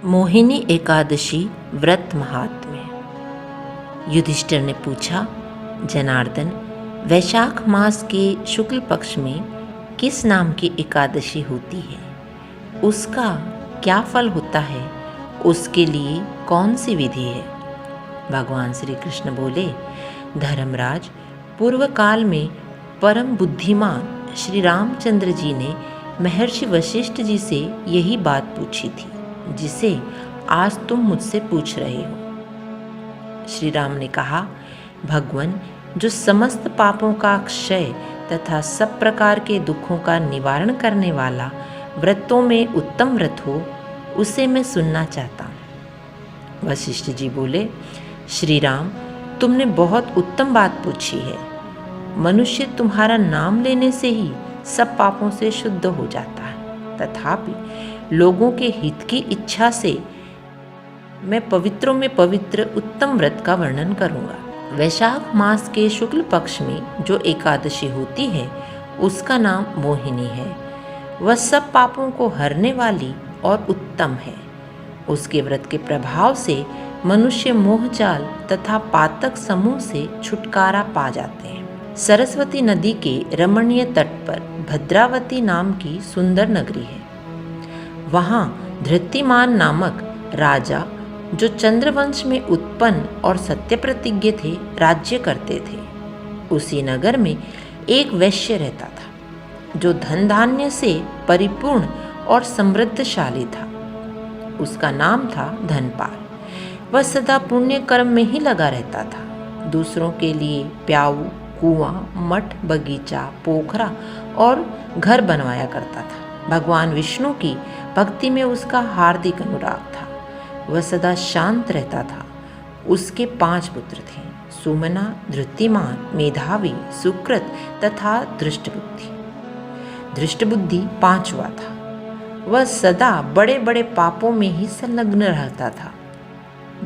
मोहिनी एकादशी व्रत महात्म्य। युधिष्ठिर ने पूछा, जनार्दन, वैशाख मास के शुक्ल पक्ष में किस नाम की एकादशी होती है? उसका क्या फल होता है? उसके लिए कौन सी विधि है? भगवान श्री कृष्ण बोले, धर्मराज, पूर्व काल में परम बुद्धिमान श्री रामचंद्र जी ने महर्षि वशिष्ठ जी से यही बात पूछी थी जिसे आज तुम मुझसे पूछ रहे हो। श्री राम ने कहा, भगवन, जो समस्त पापों का क्षय तथा सब प्रकार के दुखों का निवारण करने वाला व्रतों में उत्तम व्रत हो, उसे मैं सुनना चाहता हूँ। वशिष्ठ जी बोले, श्री राम, तुमने बहुत उत्तम बात पूछी है। मनुष्य तुम्हारा नाम लेने से ही सब पापों से शुद्ध हो जाता है, तथापि लोगों के हित की इच्छा से मैं पवित्रों में पवित्र उत्तम व्रत का वर्णन करूंगा। वैशाख मास के शुक्ल पक्ष में जो एकादशी होती है उसका नाम मोहिनी है। वह सब पापों को हरने वाली और उत्तम है। उसके व्रत के प्रभाव से मनुष्य मोहजाल तथा पातक समूह से छुटकारा पा जाते हैं। सरस्वती नदी के रमणीय तट पर भद्रावती नाम की सुंदर नगरी है। वहाँ धृतिमान नामक राजा, जो चंद्रवंश में उत्पन्न और सत्य प्रतिज्ञ थे, राज्य करते थे। उसी नगर में एक वैश्य रहता था जो धन धान्य से परिपूर्ण और समृद्धशाली था। उसका नाम था धनपाल। वह सदा पुण्य कर्म में ही लगा रहता था। दूसरों के लिए प्याऊ, कुआं, मठ, बगीचा, पोखरा और घर बनवाया करता था। भगवान विष्णु की भक्ति में उसका हार्दिक अनुराग था। वह सदा शांत रहता था। उसके 5 पुत्र थे, सुमना, धृतिमान, मेधावी, सुकृत तथा दृष्टबुद्धि। दृष्टबुद्धि 5वां था। वह सदा बड़े बड़े पापों में ही संलग्न रहता था।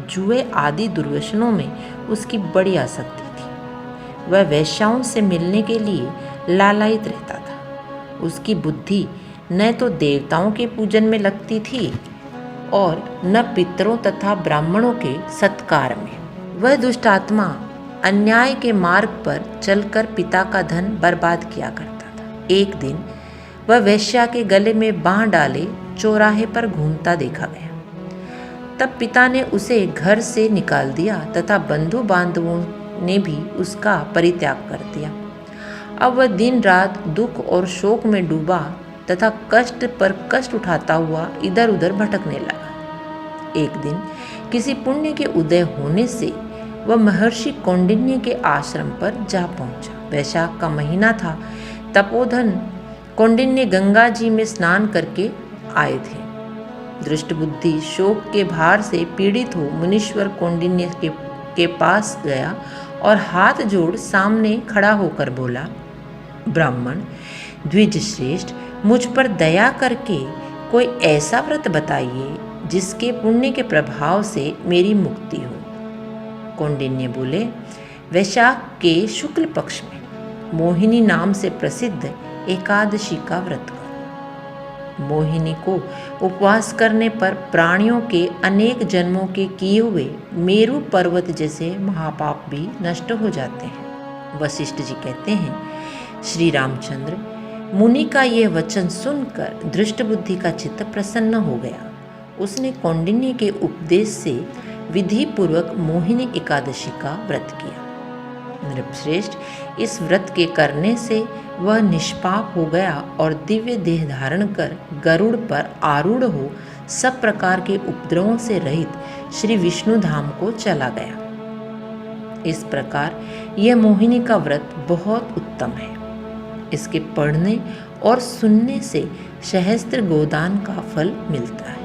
जुए आदि दुर्व्यसनों में उसकी बड़ी आसक्ति थी। वह वेश्याओं से मिलने के लिए लालायित रहता था। उसकी बुद्धि न तो देवताओं के पूजन में लगती थी और न पितरों तथा ब्राह्मणों के सत्कार में। वह दुष्टात्मा अन्याय के मार्ग पर चलकर पिता का धन बर्बाद किया करता था। एक दिन वह वेश्या के गले में बांह डाले चौराहे पर घूमता देखा गया। तब पिता ने उसे घर से निकाल दिया तथा बंधु बांधवों ने भी उसका परित्याग कर दिया। अब वह दिन रात दुख और शोक में डूबा तथा कष्ट पर कष्ट उठाता हुआ इधर उधर भटकने लगा। एक दिन किसी पुण्य के उदय होने से वह महर्षि कौंडिन्य के आश्रम पर जा पहुंचा। वैशाख का महीना था। तपोधन कौंडिन्य गंगा जी में स्नान करके आए थे। दृष्टबुद्धि शोक के भार से पीड़ित हो मुनीश्वर कौंडिन्य के पास गया और हाथ जोड़ सामने खड़ा होकर बोला, ब्राह्मण द्विज श्रेष्ठ, मुझ पर दया करके कोई ऐसा व्रत बताइए जिसके पुण्य के प्रभाव से मेरी मुक्ति हो। कौंडिन्य बोले, वैशाख के शुक्ल पक्ष में मोहिनी नाम से प्रसिद्ध एकादशी का व्रत करो। मोहिनी को उपवास करने पर प्राणियों के अनेक जन्मों के किए हुए मेरु पर्वत जैसे महापाप भी नष्ट हो जाते हैं। वशिष्ठ जी कहते हैं, श्री रामचंद्र, मुनि का यह वचन सुनकर दृष्टबुद्धि का चित्त प्रसन्न हो गया। उसने कौंडिन्य के उपदेश से विधि पूर्वक मोहिनी एकादशी का व्रत किया। नृपश्रेष्ठ, इस व्रत के करने से वह निष्पाप हो गया और दिव्य देह धारण कर गरुड़ पर आरूढ़ हो सब प्रकार के उपद्रवों से रहित श्री विष्णु धाम को चला गया। इस प्रकार यह मोहिनी का व्रत बहुत उत्तम है। इसके पढ़ने और सुनने से सहस्त्र गोदान का फल मिलता है।